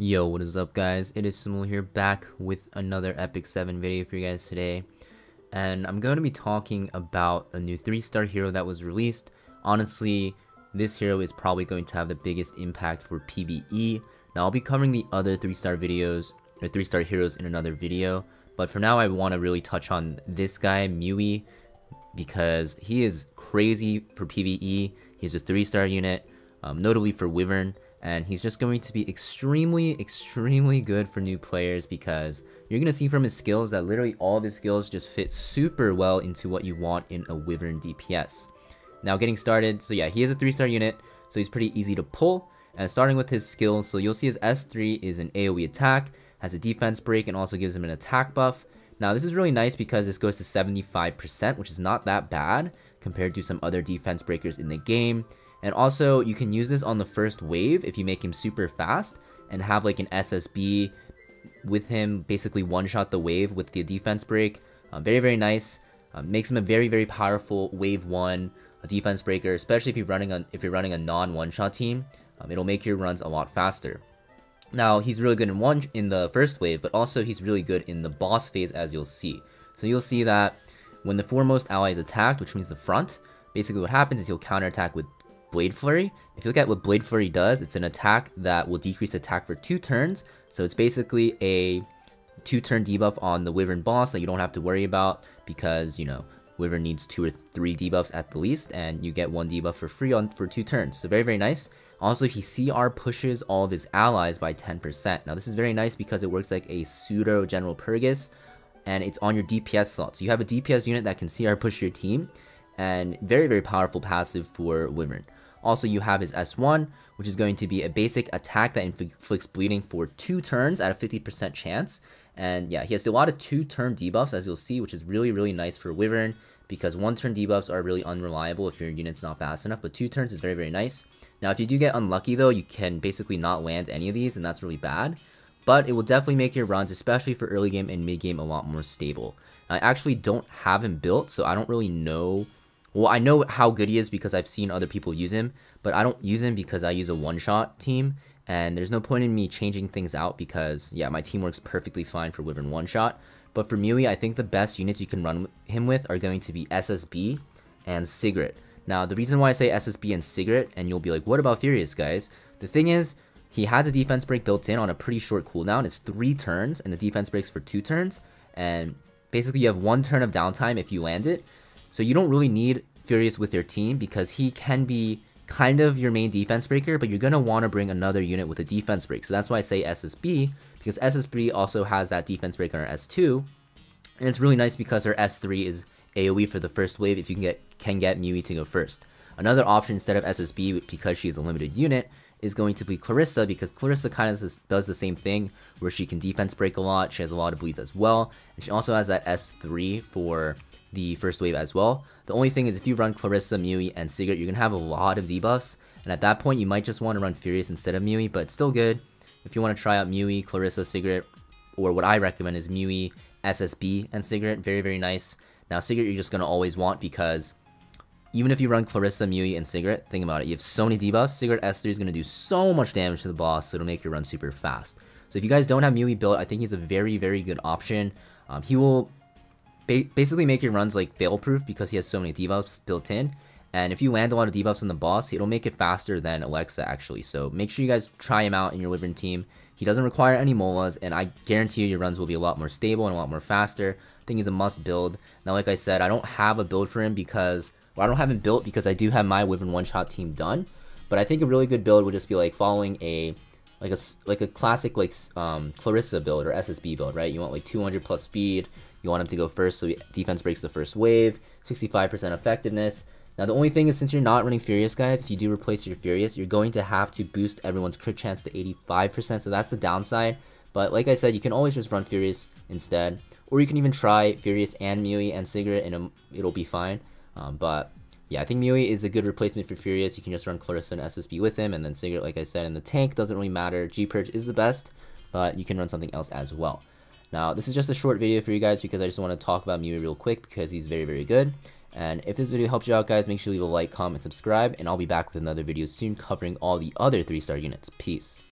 Yo, what is up guys? It is Samool here, back with another Epic 7 video for you guys today. And I'm going to be talking about a new 3-star hero that was released. Honestly, this hero is probably going to have the biggest impact for PvE. Now I'll be covering the other 3-star videos, or 3-star heroes in another video. But for now I want to really touch on this guy, MUWI, because he is crazy for PvE. He's a 3-star unit, notably for Wyvern. And he's just going to be extremely good for new players because you're going to see from his skills that literally all of his skills just fit super well into what you want in a Wyvern DPS. Now getting started, so yeah, he is a 3-star unit, so he's pretty easy to pull. And starting with his skills, so you'll see his S3 is an AoE attack, has a defense break, and also gives him an attack buff. Now this is really nice because this goes to 75%, which is not that bad compared to some other defense breakers in the game. And also, you can use this on the first wave if you make him super fast and have like an SSB with him, basically one-shot the wave with the defense break. Very nice. Makes him a very powerful wave 1 defense breaker, especially if you're running a non-one-shot team. It'll make your runs a lot faster. Now, he's really good in the first wave, but also he's really good in the boss phase, as you'll see. So you'll see that when the foremost ally is attacked, which means the front, basically what happens is he'll counterattack with Blade Flurry. If you look at what Blade Flurry does, it's an attack that will decrease attack for 2 turns. So it's basically a 2-turn debuff on the Wyvern boss that you don't have to worry about because, you know, Wyvern needs 2 or 3 debuffs at the least, and you get 1 debuff for free for 2 turns. So very nice. Also, he CR pushes all of his allies by 10%. Now this is very nice because it works like a pseudo General Purgus, and it's on your DPS slot. So you have a DPS unit that can CR push your team, and very powerful passive for Wyvern. Also, you have his S1, which is going to be a basic attack that inflicts bleeding for 2 turns at a 50% chance. And yeah, he has a lot of 2-turn debuffs, as you'll see, which is really nice for Wyvern, because 1-turn debuffs are really unreliable if your unit's not fast enough, but 2 turns is very nice. Now, if you do get unlucky, though, you can basically not land any of these, and that's really bad. But it will definitely make your runs, especially for early game and mid game, a lot more stable. I actually don't have him built, so I don't really know. Well, I know how good he is because I've seen other people use him, but I don't use him because I use a one-shot team, and there's no point in me changing things out because, yeah, my team works perfectly fine for Wyvern one-shot. But for MUWI, I think the best units you can run him with are going to be SSB and Sigrid. Now, the reason why I say SSB and Sigrid, and you'll be like, what about Furious, guys? The thing is, he has a defense break built in on a pretty short cooldown. It's 3 turns, and the defense breaks for 2 turns, and basically you have 1 turn of downtime if you land it. So you don't really need Furious with your team because he can be kind of your main defense breaker, but you're going to want to bring another unit with a defense break. So that's why I say SSB, because SSB also has that defense break on her S2. And it's really nice because her S3 is AoE for the first wave if you can get MUWI to go first. Another option instead of SSB, because she's a limited unit, is going to be Clarissa, because Clarissa kind of does the same thing where she can defense break a lot. She has a lot of bleeds as well. And she also has that S3 for the first wave as well. The only thing is if you run Clarissa, MUWI, and Sigrid, you're going to have a lot of debuffs, and at that point you might just want to run Furious instead of MUWI, but it's still good if you want to try out MUWI, Clarissa, Sigrid, or what I recommend is MUWI, SSB, and Sigrid. Very nice. Now Sigrid you're just going to always want because even if you run Clarissa, MUWI, and Sigrid, think about it, you have so many debuffs. Sigrid S3 is going to do so much damage to the boss, so it'll make your run super fast. So if you guys don't have MUWI built, I think he's a very good option. He will basically make your runs like fail-proof because he has so many debuffs built in, and if you land a lot of debuffs on the boss, it'll make it faster than Alexa actually. So make sure you guys try him out in your Wyvern team. He doesn't require any molas, and I guarantee you your runs will be a lot more stable and a lot more faster. I think he's a must build. Now, like I said, I don't have a build for him because, well, I don't have him built because I do have my Wyvern one-shot team done, but I think a really good build would just be like following a classic like Clarissa build or SSB build, right? You want like 200 plus speed. You want him to go first, so defense breaks the first wave, 65% effectiveness. Now, the only thing is, since you're not running Furious, guys, if you do replace your Furious, you're going to have to boost everyone's crit chance to 85%, so that's the downside. But like I said, you can always just run Furious instead, or you can even try Furious and MUWI and Sigrid, and it'll be fine. But yeah, I think MUWI is a good replacement for Furious. You can just run Clarissa and SSB with him, and then Sigrid, like I said, in the tank doesn't really matter. G-Purge is the best, but you can run something else as well. Now, this is just a short video for you guys because I just want to talk about MUWI real quick because he's very good. And if this video helps you out, guys, make sure you leave a like, comment, subscribe, and I'll be back with another video soon covering all the other 3-star units. Peace.